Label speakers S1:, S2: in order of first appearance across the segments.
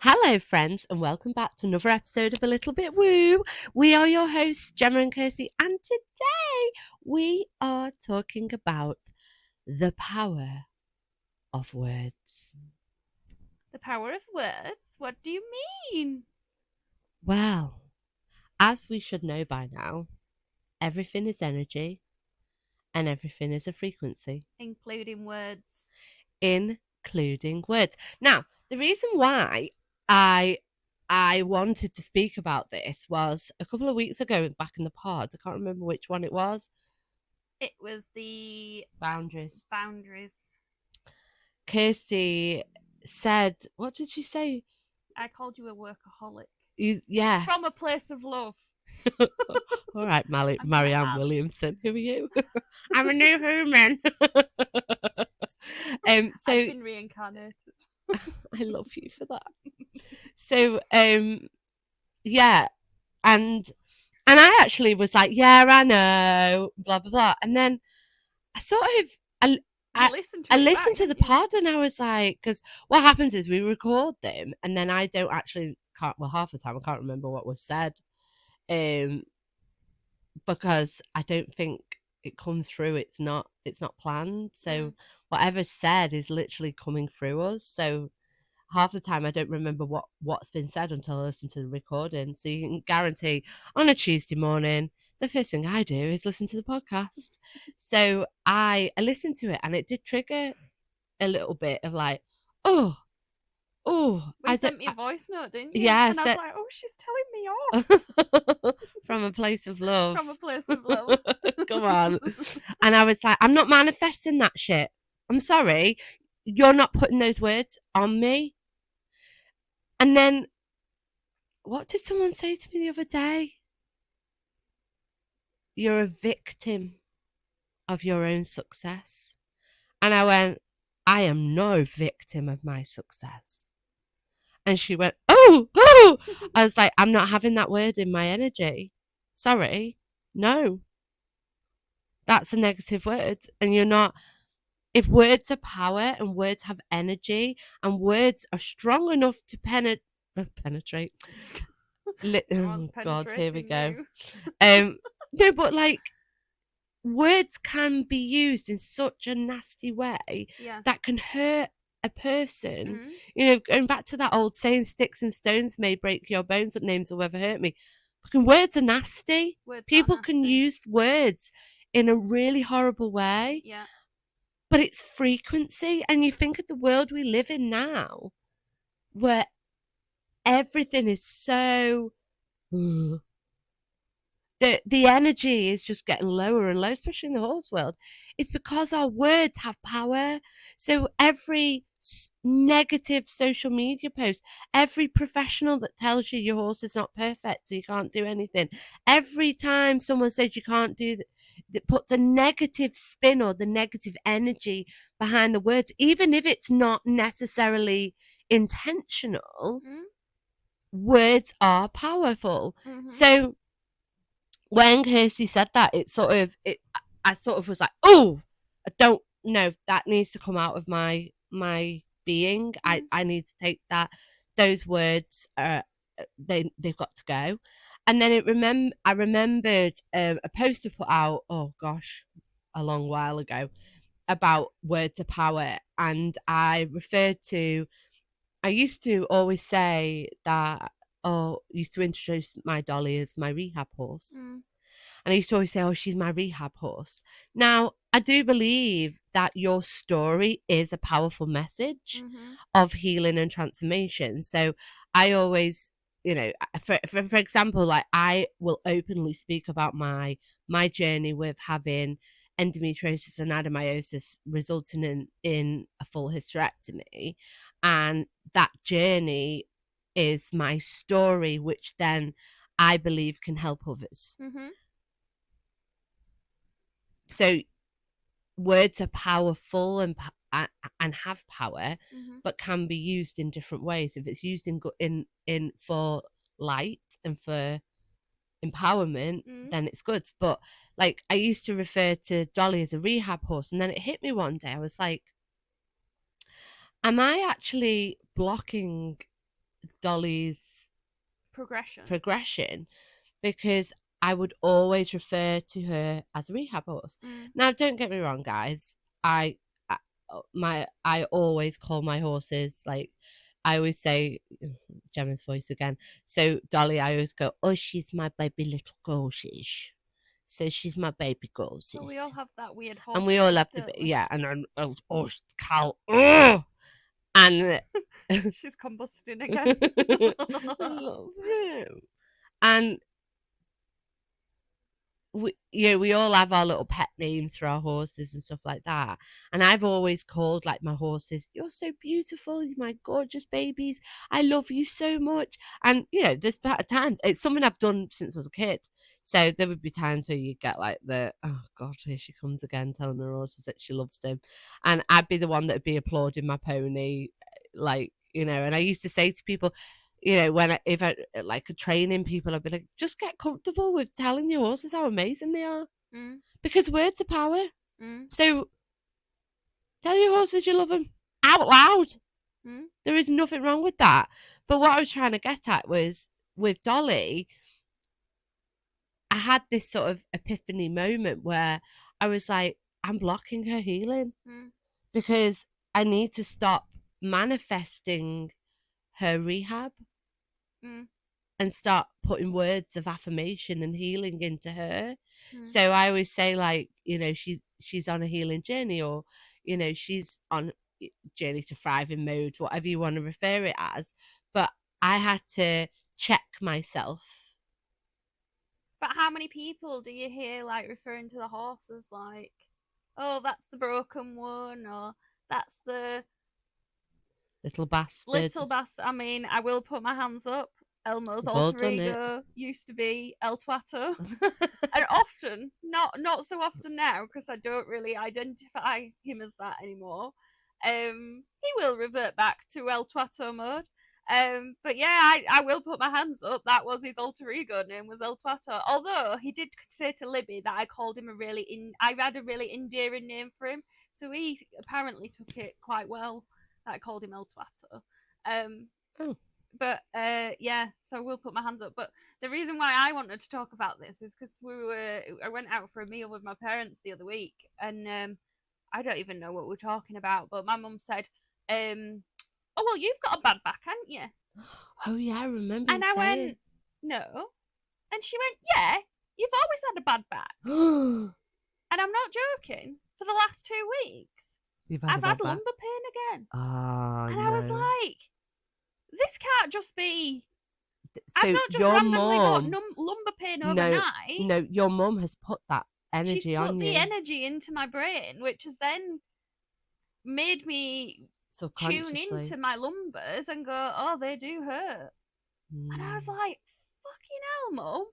S1: Hello, friends, and welcome back to another episode of A Little Bit Woo. We are your hosts, Gemma and Kirsty, and today we are talking about the power of words.
S2: The power of words? What do you mean?
S1: Well, as we should know by now, everything is energy and everything is a frequency,
S2: Including words.
S1: including words. Now, the reason why I wanted to speak about this was a couple of weeks ago back in the pod. I can't remember which one it was.
S2: It was the
S1: Boundaries.
S2: boundaries.
S1: Kirsty said, what did she say?
S2: I called you a workaholic.
S1: Yeah.
S2: From a place of love.
S1: All right, Marianne Williamson. Who are you? I'm a new human.
S2: I've been reincarnated.
S1: I love you for that. So, yeah, and I actually was like, yeah, I know, blah blah blah, and then I sort of I listened to the pod and I was like, because what happens is we record them and then I don't actually half the time I can't remember what was said, because I don't think it comes through. It's not planned, so whatever's said is literally coming through us. So half the time I don't remember what's been said until I listen to the recording. So you can guarantee on a Tuesday morning, the first thing I do is listen to the podcast. So I listened to it and it did trigger a little bit of like, oh.
S2: You sent me a voice note, didn't you?
S1: Yeah.
S2: And I was like, oh, she's telling me off.
S1: From a place of love.
S2: From a place of love.
S1: Come on. And I was like, I'm not manifesting that shit. I'm sorry. You're not putting those words on me. And then, what did someone say to me the other day? You're a victim of your own success. And I went, I am no victim of my success. And she went, oh. I was like, I'm not having that word in my energy. Sorry. No. That's a negative word. And you're not. If words are power and words have energy and words are strong enough to penetrate. Oh God, here we go. No, but like words can be used in such a nasty way that can hurt a person. You know, going back to that old saying, sticks and stones may break your bones, but names will ever hurt me. Fucking words are nasty. People can use words in a really horrible way.
S2: Yeah.
S1: But it's frequency. And you think of the world we live in now, where everything is so the energy is just getting lower and lower, especially in the horse world. It's because our words have power. So every negative social media post, every professional that tells you your horse is not perfect, so you can't do anything, every time someone says you can't do that, put the negative spin or the negative energy behind the words, even if it's not necessarily intentional. Words are powerful. So when Kirsty said that, I sort of was like, oh, I don't know, that needs to come out of my being. I need to take those words, they've got to go. And then I remembered a post I put out, oh gosh, a long while ago, about words of power. And I used to always say that, used to introduce my Dolly as my rehab horse. And I used to always say, oh, she's my rehab horse. Now, I do believe that your story is a powerful message of healing and transformation. So I always, you know, for example, like I will openly speak about my journey with having endometriosis and adenomyosis resulting in a full hysterectomy. And that journey is my story, which then I believe can help others. So words are powerful and have power, but can be used in different ways. If it's used in for light and for empowerment, then it's good. But like I used to refer to Dolly as a rehab horse, and then it hit me one day. I was like, am I actually blocking Dolly's
S2: progression.
S1: because I would always refer to her as a rehab horse. Now, don't get me wrong, guys. I always call my horses, like, I always say, Gemma's voice again. So Dolly, I always go, oh, she's my baby little gorgeous. So she's my baby gorgeous.
S2: But we all have that weird horse.
S1: And we all have to be, yeah. And oh, Cal, oh, and
S2: she's combusting again.
S1: Loves him. And we all have our little pet names for our horses and stuff like that. And I've always called, like, my horses, you're so beautiful, you're my gorgeous babies, I love you so much. And there's times, it's something I've done since I was a kid. So there would be times where you get like oh God, here she comes again, telling her horses that she loves him. And I'd be the one that would be applauding my pony, like, and I used to say to people, if I like training people, I'd be like, just get comfortable with telling your horses how amazing they are. Because words are power. So tell your horses you love them out loud. There is nothing wrong with that. But what I was trying to get at was, with Dolly, I had this sort of epiphany moment where I was like, I'm blocking her healing because I need to stop manifesting her rehab and start putting words of affirmation and healing into her. So I always say, like, she's on a healing journey, or she's on journey to thriving mode, whatever you want to refer it as. But I had to check myself.
S2: But how many people do you hear, like, referring to the horse as like, oh, that's the broken one, or that's the
S1: little bastard.
S2: I mean, I will put my hands up. Elmo's alter ego used to be El Tuato. And often, not so often now, because I don't really identify him as that anymore. He will revert back to El Tuato mode. But yeah, I will put my hands up. That was his alter ego name, was El Tuato. Although he did say to Libby that I called him I had a really endearing name for him. So he apparently took it quite well that I called him El Tuato. But yeah, so I will put my hands up. But the reason why I wanted to talk about this is because I went out for a meal with my parents the other week, and I don't even know what we're talking about, but my mum said, oh, well, you've got a bad back, haven't you?
S1: Oh, yeah, I remember.
S2: And I went, no. And she went, yeah, you've always had a bad back. And I'm not joking. For the last 2 weeks, I've had lumbar pain again. And I was like, this can't just be... So I've not just randomly got lumbar pain overnight.
S1: No, your mum has put that energy on you.
S2: She's put the energy into my brain, which has then made me tune into my lumbars and go, oh, they do hurt. And I was like, fucking hell, Mum.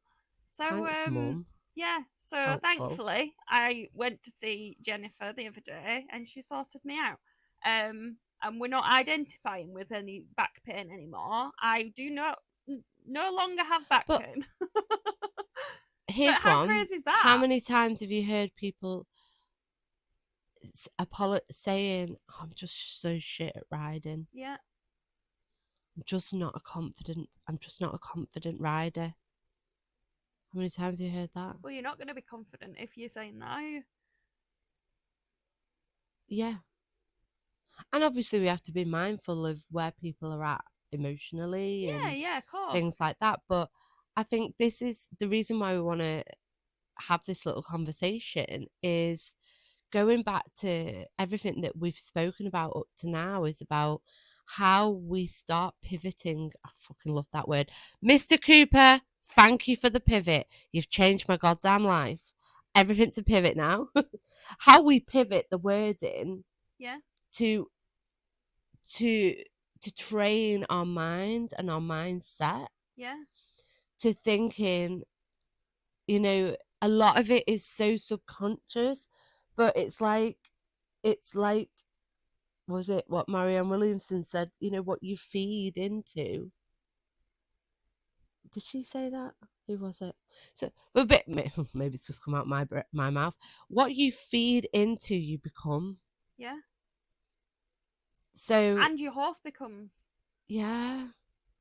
S2: So,
S1: thanks, Mum.
S2: Yeah, so thankfully I went to see Jennifer the other day and she sorted me out. And we're not identifying with any back pain anymore. I do no longer have back pain.
S1: Here's
S2: how crazy is that?
S1: How many times have you heard people saying, oh, I'm just so shit at riding.
S2: Yeah.
S1: I'm just not a confident rider. How many times have you heard that?
S2: Well, you're not going to be confident if you're saying that, are you?
S1: Yeah. And obviously we have to be mindful of where people are at emotionally.
S2: Yeah, of course.
S1: Things like that. But I think this is the reason why we want to have this little conversation, is going back to everything that we've spoken about up to now is about how we start pivoting. I fucking love that word. Mr. Cooper, thank you for the pivot. You've changed my goddamn life. Everything's a pivot now. How we pivot the wording to train our mind and our mindset to thinking, a lot of it is so subconscious, but it's like was it what Marianne Williamson said, what you feed into. Did she say that? Who was it? So a bit, maybe it's just come out my mouth. What you feed into, you become.
S2: Yeah.
S1: So
S2: and your horse becomes.
S1: Yeah.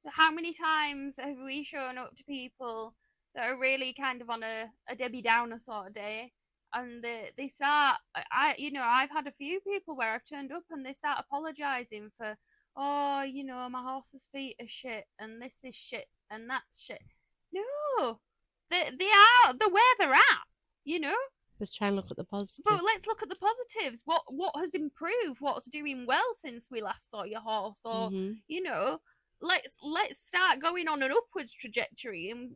S2: How many times have we shown up to people that are really kind of on a Debbie Downer sort of day, and they start, I've had a few people where I've turned up and they start apologizing for, oh, my horse's feet are shit and this is shit and that's shit. No, they are, they're where they're at, you know.
S1: Let's try and look at the positives.
S2: But let's look at the positives. What has improved? What's doing well since we last saw your horse? Or let's start going on an upwards trajectory in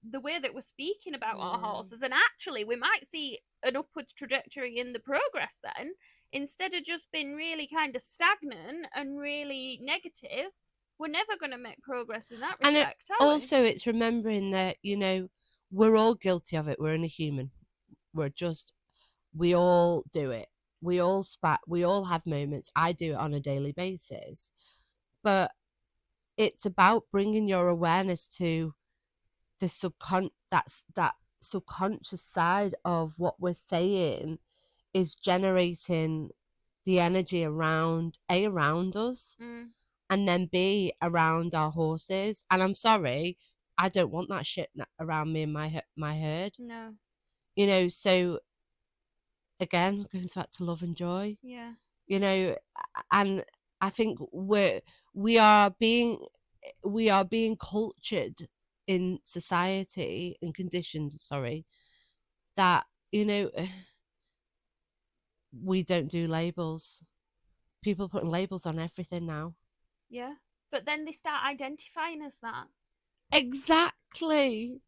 S2: the way that we're speaking about our horses. And actually, we might see an upwards trajectory in the progress then, instead of just being really kind of stagnant and really negative. We're never going to make progress in that respect.
S1: And also, it's remembering that, we're all guilty of it. We're only human. We all do it. We all spat. We all have moments. I do it on a daily basis. But it's about bringing your awareness to the that subconscious side of what we're saying is generating the energy around us, and then B, around our horses. And I'm sorry, I don't want that shit around me and my herd.
S2: No.
S1: So again, goes back to love and joy.
S2: Yeah.
S1: And I think we are being cultured in society and conditioned, that we don't do labels. People putting labels on everything now.
S2: Yeah, but then they start identifying as that.
S1: Exactly.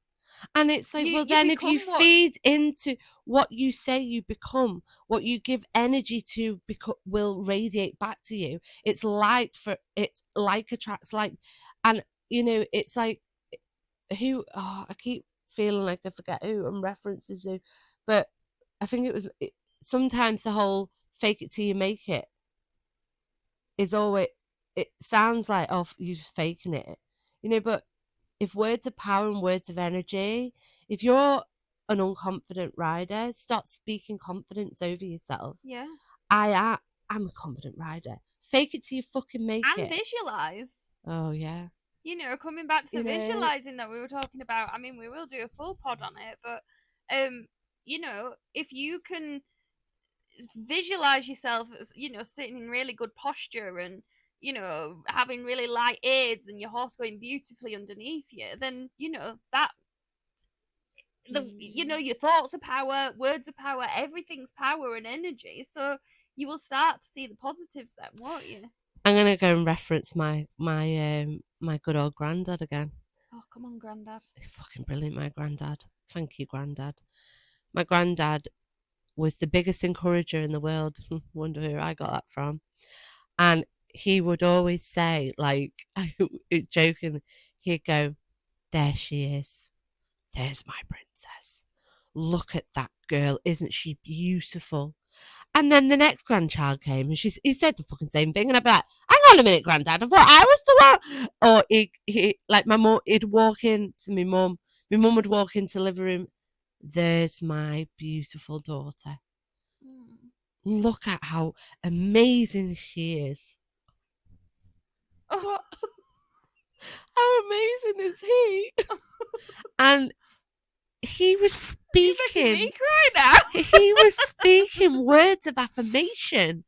S1: And it's like, if you feed into what you say, you become. What you give energy to will radiate back to you. It's like attracts like. And, it's like, I keep feeling like I forget who and references who. But I think sometimes the whole fake it till you make it is always, it sounds like, oh, you're just faking it. But if words are power and words of energy, if you're an unconfident rider, start speaking confidence over yourself.
S2: Yeah.
S1: I'm a confident rider. Fake it till you fucking make it.
S2: And visualize.
S1: Oh, yeah.
S2: Coming back to the visualizing that we were talking about, I mean, we will do a full pod on it, but, if you can visualize yourself as, sitting in really good posture and, having really light aids and your horse going beautifully underneath you, then, that, your thoughts are power, words are power, everything's power and energy. So you will start to see the positives then, won't you?
S1: I'm going to go and reference my good old granddad again.
S2: Oh, come on, granddad.
S1: He's fucking brilliant, my granddad. Thank you, granddad. My granddad was the biggest encourager in the world. Wonder who I got that from. And he would always say, like, joking, he'd go, there she is. There's my princess. Look at that girl. Isn't she beautiful? And then the next grandchild came and he said the fucking same thing. And I'd be like, hang on a minute, granddad. I thought I was the one. Or he like my mum, he'd walk in to my mum. My mum would walk into the living room. There's my beautiful daughter. Look at how amazing she is.
S2: Oh.
S1: How amazing is he? And he was speaking.
S2: You're making me cry now.
S1: He was speaking words of affirmation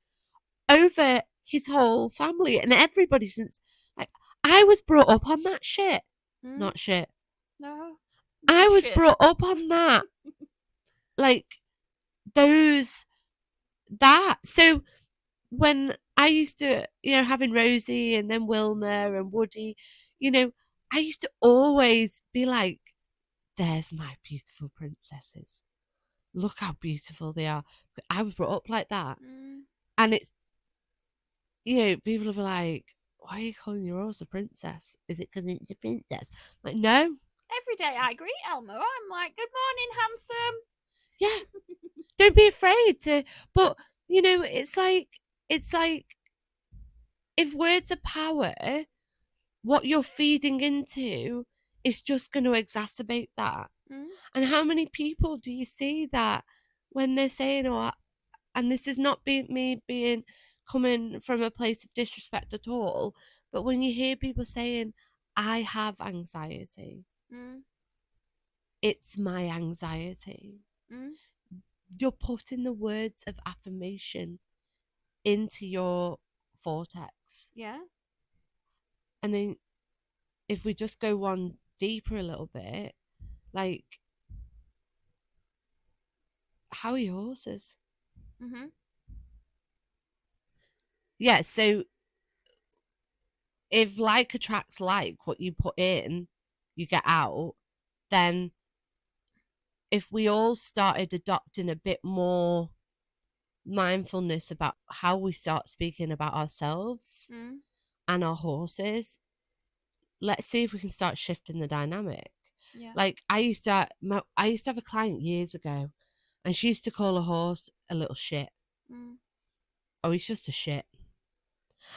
S1: over his whole family and everybody since, like, I was brought up on that shit. Not shit.
S2: No.
S1: I was brought up on that. Like, that. So when I used to, having Rosie and then Wilma and Woody, I used to always be like, there's my beautiful princesses. Look how beautiful they are. I was brought up like that. And it's, people are like, why are you calling your horse a princess? Is it because it's a princess? I'm like, no.
S2: Every day I greet Elmo, I'm like, good morning, handsome.
S1: Yeah. Don't be afraid to, but, it's like, if words are power, what you're feeding into is just going to exacerbate that. And how many people do you see that when they're saying, oh, and this is not coming from a place of disrespect at all, but when you hear people saying, I have anxiety.
S2: Mm.
S1: It's my anxiety.
S2: Mm.
S1: You're putting the words of affirmation into your vortex.
S2: Yeah.
S1: And then if we just go one deeper a little bit, like, how are your horses?
S2: Mm-hmm.
S1: Yeah, so if like attracts like, what you put in, you get out, then if we all started adopting a bit more mindfulness about how we start speaking about ourselves and our horses, let's see if we can start shifting the dynamic.
S2: Yeah.
S1: Like I used to have a client years ago, and she used to call a horse a little shit. Oh, he's just a shit.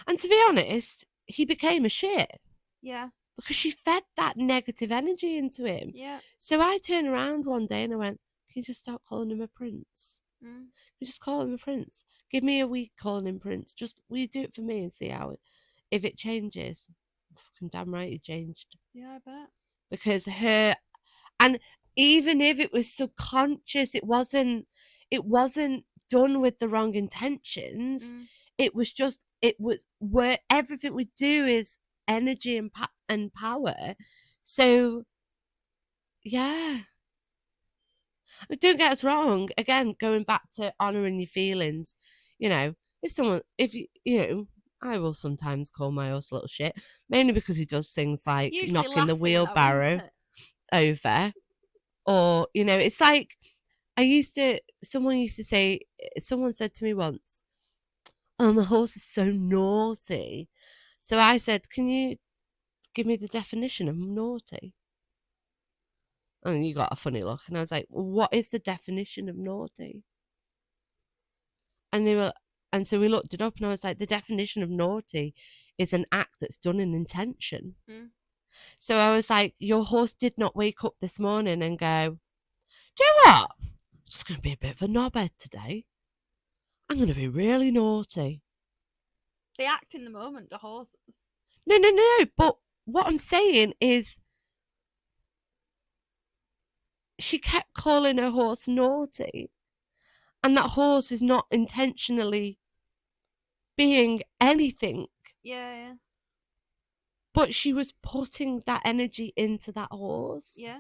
S1: And to be honest, he became a shit.
S2: Yeah.
S1: Because she fed that negative energy into him.
S2: Yeah.
S1: So I turned around one day and I went, can you just start calling him a prince?
S2: Mm.
S1: You just call him a prince. Give me a week calling him prince. Just, will you do it for me and see how if it changes? Fucking damn right it changed.
S2: Yeah, I bet.
S1: Because and even if it was subconscious, it wasn't done with the wrong intentions. It was where everything we do is energy and power. So yeah, but don't get us wrong, again, going back to honoring your feelings, if I will sometimes call my horse a little shit, mainly because he does things like
S2: Usually
S1: knocking the wheelbarrow
S2: though,
S1: over, or it's like someone said to me once, oh, the horse is so naughty. So I said, can you give me the definition of naughty? And you got a funny look. And I was like, well, what is the definition of naughty? And so we looked it up, and I was like, the definition of naughty is an act that's done in intention. So I was like, your horse did not wake up this morning and go, do you know what? I'm just going to be a bit of a knobhead today. I'm going to be really naughty.
S2: They act in the moment, the horses.
S1: No. But what I'm saying is, she kept calling her horse naughty, and that horse is not intentionally being anything.
S2: Yeah.
S1: But she was putting that energy into that horse.
S2: Yeah.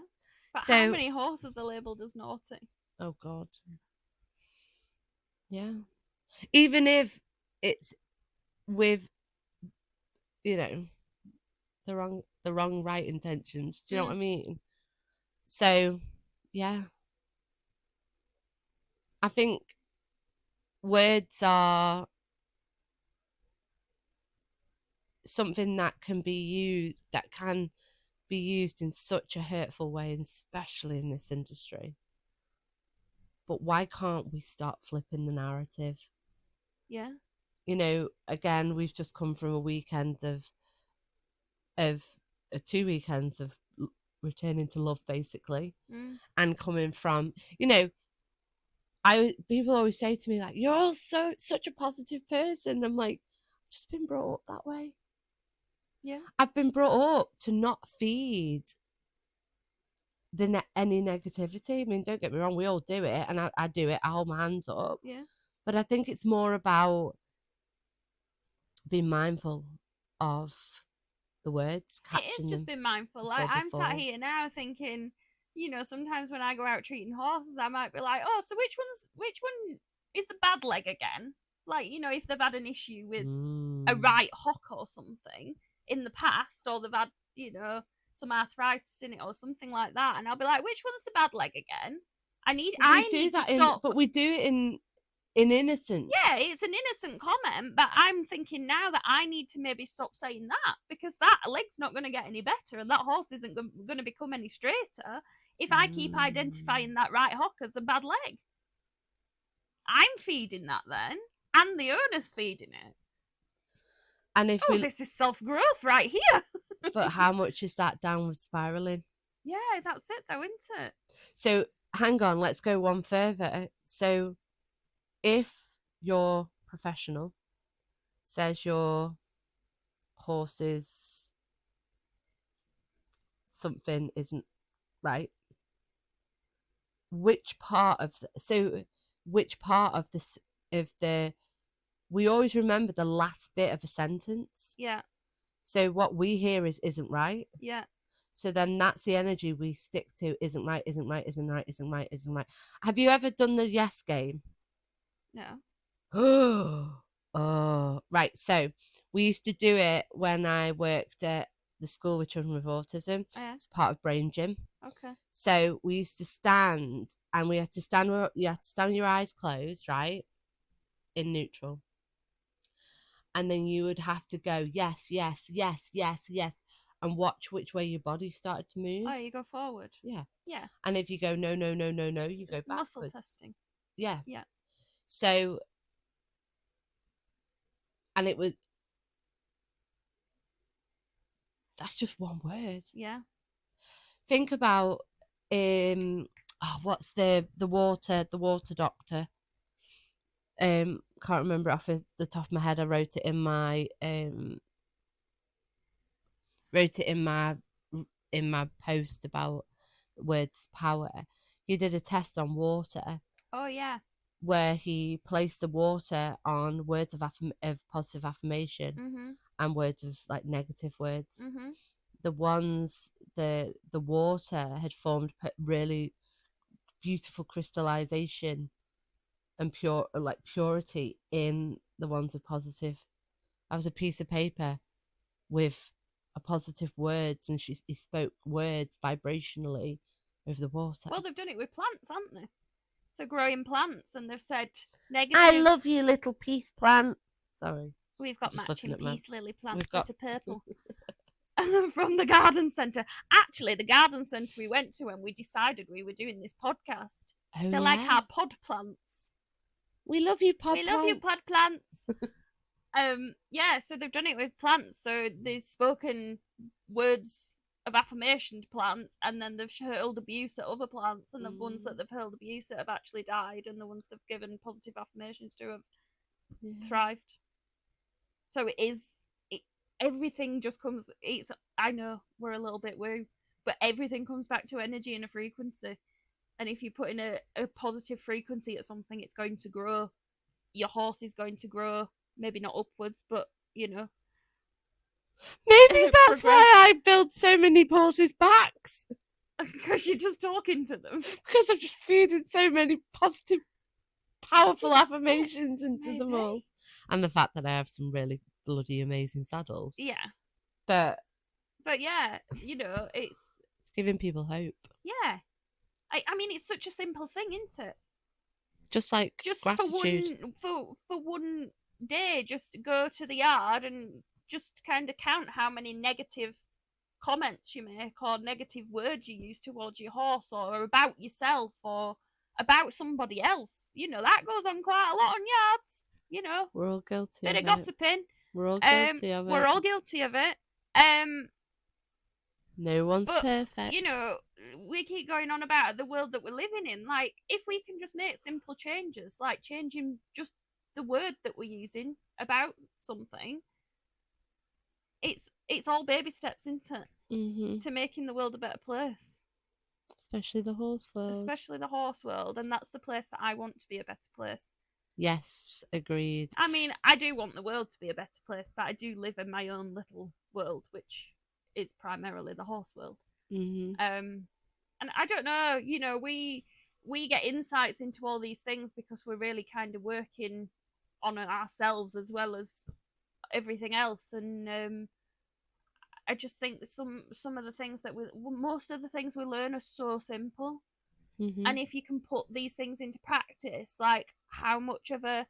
S2: But how many horses are labelled as naughty?
S1: Oh, God. Yeah. Even if it's with, the wrong right intentions. Do you know what I mean? So, yeah. I think words are something that can be used in such a hurtful way, especially in this industry. But why can't we start flipping the narrative?
S2: Yeah.
S1: Again, we've just come from a weekend of 2 weekends of returning to love, basically, and coming from, people always say to me, like, you're all such a positive person. I'm like, I've just been brought up that way.
S2: Yeah.
S1: I've been brought up to not feed any negativity. I mean, don't get me wrong, we all do it, and I do it. I hold my hands up.
S2: Yeah.
S1: But I think it's more about being mindful of the words.
S2: It is just being mindful. Like, I'm sat here now thinking, sometimes when I go out treating horses, I might be like, oh, so which one is the bad leg again? Like, if they've had an issue with a right hock or something in the past, or they've had, some arthritis in it or something like that, and I'll be like, which one's the bad leg again? I need to stop.
S1: But we do it in innocence.
S2: Yeah, it's an innocent comment, but I'm thinking now that I need to maybe stop saying that, because that leg's not going to get any better, and that horse isn't going to become any straighter if I keep identifying that right hock as a bad leg. I'm feeding that then, and the owner's feeding it.
S1: And if
S2: this is self-growth right here.
S1: But how much is that downward spiraling?
S2: Yeah, that's it though, isn't it?
S1: So hang on, let's go one further. So if your professional says your horse is something isn't right, which part of this of the we always remember the last bit of a sentence.
S2: Yeah.
S1: So what we hear isn't right.
S2: Yeah.
S1: So then that's the energy we stick to. Isn't right, isn't right, isn't right, isn't right, isn't right. Have you ever done the yes game?
S2: No.
S1: Oh, right. So we used to do it when I worked at the school with children with autism.
S2: Yeah.
S1: It's part of Brain Gym.
S2: Okay.
S1: So we used to stand, and we had to stand. You had to stand with your eyes closed, right, in neutral, and then you would have to go yes, yes, yes, yes, yes, and watch which way your body started to move.
S2: Oh, you go forward.
S1: Yeah.
S2: Yeah.
S1: And if you go no, no, no, no, no, you go
S2: It's
S1: backwards.
S2: muscle testing.
S1: Yeah.
S2: Yeah.
S1: So, and it was, that's just one word.
S2: Yeah.
S1: Think about what's the water doctor. Can't remember off the top of my head. I wrote it in my post about words power. He did a test on water.
S2: Oh yeah.
S1: Where he placed the water on words of positive affirmation
S2: Mm-hmm.
S1: and words of like negative words.
S2: Mm-hmm.
S1: The ones the water had formed really beautiful crystallization and purity in the ones with positive. That was a piece of paper with a positive words, and he spoke words vibrationally over the water.
S2: Well, they've done it with plants, haven't they? So growing plants, and they've said negative.
S1: I love you, little peace plant. Sorry.
S2: We've got matching peace lily plants that are purple. From the garden centre. Actually, the garden centre we went to when we decided we were doing this podcast. They're like our pod plants.
S1: We love you, pod
S2: plants.
S1: We love you,
S2: pod plants. Yeah, so they've done it with plants. So they've spoken words of affirmation to plants, and then they've hurled abuse at other plants, and the ones that they've hurled abuse at have actually died, and the ones they've given positive affirmations to have thrived. So it is. Everything just comes. I know we're a little bit woo, but everything comes back to energy and a frequency. And if you put in a positive frequency at something, it's going to grow. Your horse is going to grow, maybe not upwards, but you know.
S1: Maybe that's why I build so many horses' backs.
S2: Because you're just talking to them.
S1: Because I'm just feeding so many positive, powerful affirmations into them all. And the fact that I have some really bloody amazing saddles.
S2: Yeah.
S1: But
S2: yeah, you know, it's
S1: giving people hope.
S2: Yeah. I mean, it's such a simple thing, isn't it?
S1: Just like gratitude.
S2: For one day, just go to the yard and just kind of count how many negative comments you make or negative words you use towards your horse or about yourself or about somebody else. You know, that goes on quite a lot on yards. You know,
S1: we're all guilty.
S2: Bit of gossiping.
S1: We're all guilty of it.
S2: We're all guilty of it.
S1: No one's perfect.
S2: You know, we keep going on about the world that we're living in. Like, if we can just make simple changes, like changing just the word that we're using about something, it's all baby steps, isn't it? To making the world a better place.
S1: Especially the horse world.
S2: And that's the place that I want to be a better place.
S1: Yes, agreed.
S2: I mean, I do want the world to be a better place, but I do live in my own little world, which is primarily the horse world. And I don't know, you know, we get insights into all these things because we're really kind of working on ourselves as well as everything else. And I just think that some of the things most of the things we learn are so simple. And if you can put these things into practice, like how much of a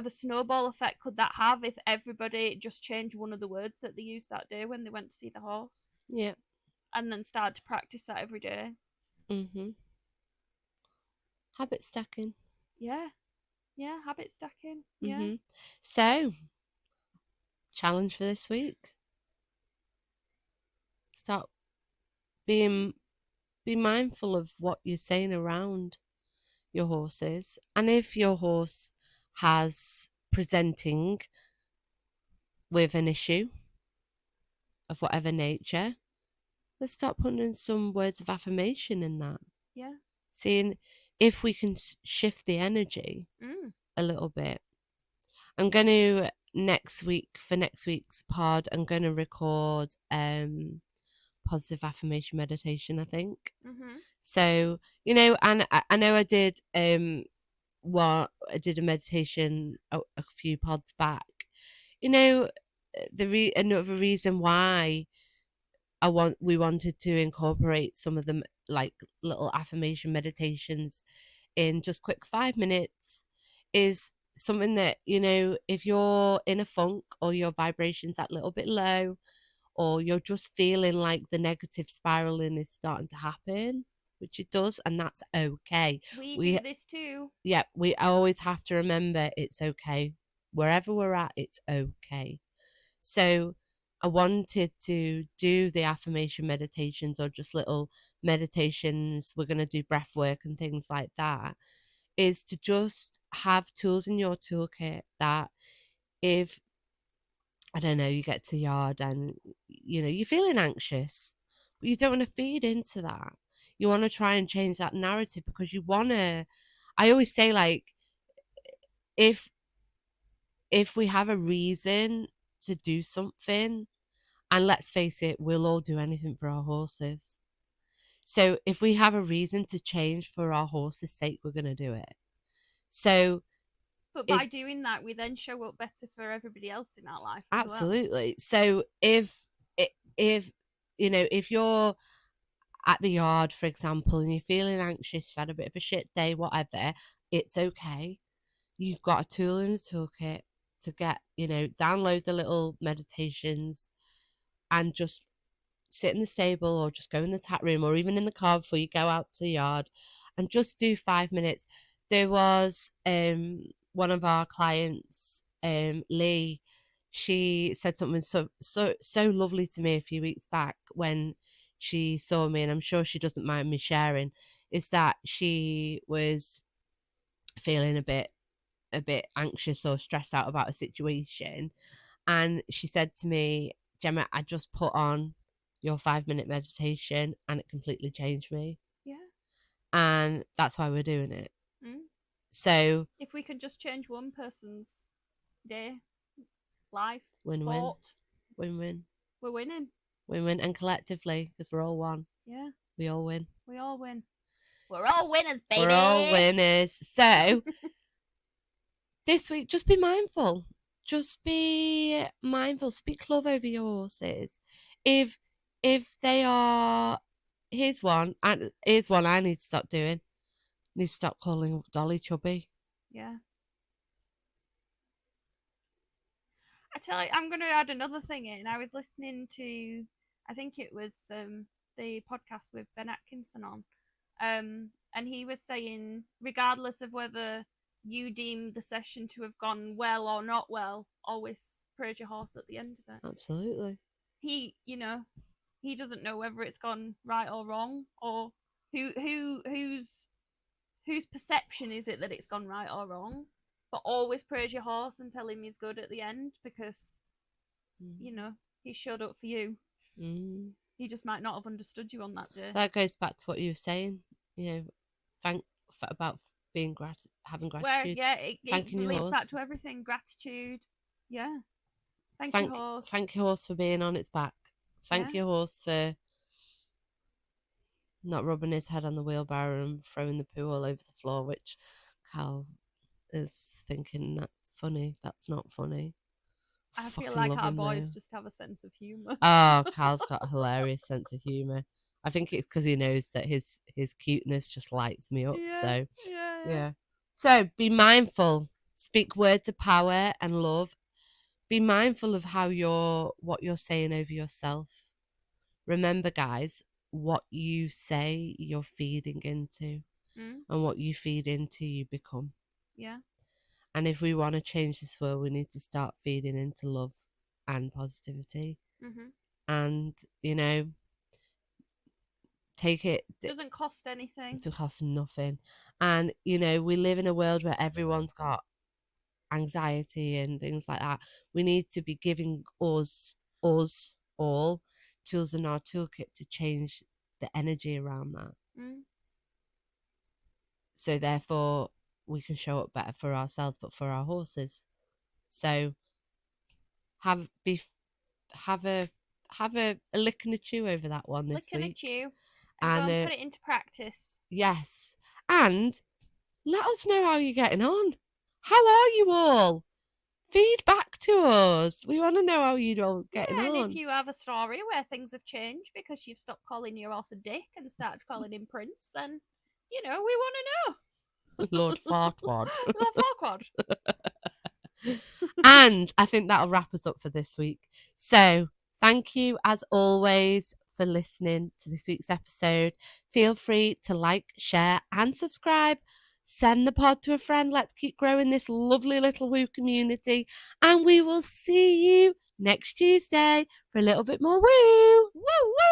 S2: snowball effect could that have if everybody just changed one of the words that they used that day when they went to see the horse?
S1: Yeah.
S2: And then start to practice that every day.
S1: Habit stacking.
S2: Yeah, habit stacking. Yeah.
S1: So, challenge for this week. Start be mindful of what you're saying around your horses, and if your horse has presenting with an issue of whatever nature, let's start putting in some words of affirmation in that.
S2: Yeah.
S1: Seeing if we can shift the energy a little bit. I'm going to next week's pod, I'm going to record positive affirmation meditation, I think. So, you know, and I know I did a meditation a few pods back. You know, another reason why we wanted to incorporate some of them, like little affirmation meditations in just quick 5 minutes, is something that, you know, if you're in a funk or your vibration's that little bit low, or you're just feeling like the negative spiraling is starting to happen, which it does, and that's okay.
S2: We do this too.
S1: Yeah, we always have to remember it's okay. Wherever we're at, it's okay. So I wanted to do the affirmation meditations, or just little meditations. We're going to do breath work and things like that, is to just have tools in your toolkit that if, I don't know, you get to the yard and, you know, you're feeling anxious, but you don't want to feed into that. You want to try and change that narrative, because you want to, I always say, like, if we have a reason to do something, and let's face it, we'll all do anything for our horses. So if we have a reason to change for our horse's sake, we're going to do it. So,
S2: but by doing that, we then show up better for everybody else in our life.
S1: Absolutely. So if you know, if you're at the yard, for example, and you're feeling anxious, you've had a bit of a shit day, whatever, it's okay. You've got a tool in the toolkit to get, you know, download the little meditations and just sit in the stable, or just go in the tap room, or even in the car before you go out to the yard, and just do 5 minutes. There was one of our clients, Lee, she said something so lovely to me a few weeks back when she saw me, and I'm sure she doesn't mind me sharing, is that she was feeling a bit anxious or stressed out about a situation, and she said to me, Gemma, I just put on your 5-minute meditation and it completely changed me.
S2: Yeah.
S1: And that's why we're doing it. So
S2: if we can just change one person's day, life,
S1: win-win.
S2: thought,
S1: win-win.
S2: We're winning.
S1: Win-win, and collectively, because we're all one.
S2: Yeah.
S1: We all win.
S2: We all win. We're all winners, baby.
S1: We're all winners. So this week, just be mindful. Just be mindful. Speak love over your horses. If they are, here's one I need to stop doing. I need to stop calling Dolly chubby.
S2: Yeah. I tell you, I'm going to add another thing in. I was listening to, I think it was the podcast with Ben Atkinson on, and he was saying, regardless of whether you deem the session to have gone well or not well, always praise your horse at the end of it.
S1: Absolutely.
S2: He, you know, he doesn't know whether it's gone right or wrong, or whose perception is it that it's gone right or wrong. But always praise your horse and tell him he's good at the end, because, you know, he showed up for you. He just might not have understood you on that day.
S1: That goes back to what you were saying, you know, about being having gratitude.
S2: Where, yeah, it leads back to everything. Gratitude. Yeah. Thank your horse.
S1: Thank your horse for being on its back. Thank your horse for not rubbing his head on the wheelbarrow and throwing the poo all over the floor, which Cal is thinking that's funny. That's not funny.
S2: I feel like our boys just have a sense of humour.
S1: Oh, Cal's got a hilarious sense of humour. I think it's because he knows that his cuteness just lights me up.
S2: Yeah,
S1: yeah. So be mindful. Speak words of power and love. Be mindful of what you're saying over yourself. Remember, guys, what you say you're feeding into, and what you feed into you become.
S2: Yeah.
S1: And if we want to change this world, we need to start feeding into love and positivity. And, you know, take it.
S2: It doesn't cost anything.
S1: It costs nothing. And, you know, we live in a world where everyone's got anxiety and things like that. We need to be giving us all tools in our toolkit to change the energy around that. So therefore we can show up better for ourselves, but for our horses. So have a lick and a chew over that one this week.
S2: Lick and a chew. And go and put it into practice.
S1: Yes. And let us know how you're getting on. How are you all? Feedback to us. We want to know how you're all getting on.
S2: And if you have a story where things have changed because you've stopped calling your horse a dick and started calling him Prince, then, we want to know.
S1: Lord Farquaad.
S2: Lord Farquaad.
S1: And I think that'll wrap us up for this week. So thank you, as always, for listening to this week's episode. Feel free to like, share, and subscribe. Send the pod to a friend. Let's keep growing this lovely little woo community. And we will see you next Tuesday for a little bit more woo. Woo, woo.